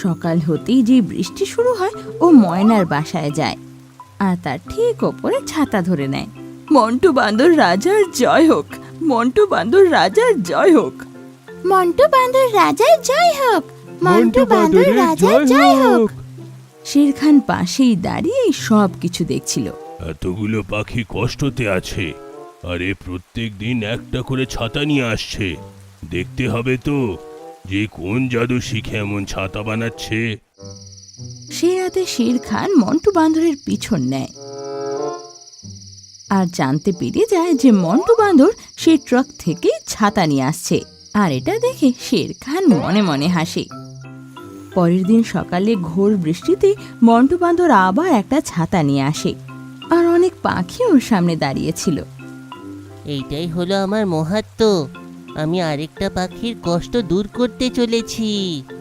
সকাল হতেই যে বৃষ্টি শুরু হয় ও ময়নার বাসায় যায় আর তার ঠিক ওপরে ছাতা ধরে নেয়। মন্টু বান্দর রাজার জয় হোক, মন্টু বান্দর রাজার জয় হোক, মন্টু বান্দর রাজার জয় হোক, মন্টু বান্দর রাজার জয় হোক। শের খান পাশেই দাঁড়িয়ে সব কিছু দেখছিল। এতগুলো পাখি কষ্টতে আছে, আরে প্রত্যেক দিন একটা করে ছাতা নিয়ে আসছে। দেখতে হবে তো যে কোন জাদু শিখে এমন ছাতা বানাচ্ছে। সে রাতে শের খান মন্টু বান্দরের পিছন নেয় আর জানতে পেরে যায় যে মন্টু বান্দর সেই ট্রাক থেকে ছাতা নিয়ে আসছে। আর এটা দেখে শের খান মনে মনে হাসে। পরের দিন সকালে ঘোর বৃষ্টিতে মন্টু বান্দর আবার একটা ছাতা নিয়ে আসে আর অনেক পাখি ওর সামনে দাঁড়িয়েছিল। এইটাই হলো আমার মাহাত্ম্য। আমি আরেকটা পাখির কষ্ট দূর করতে চলেছি।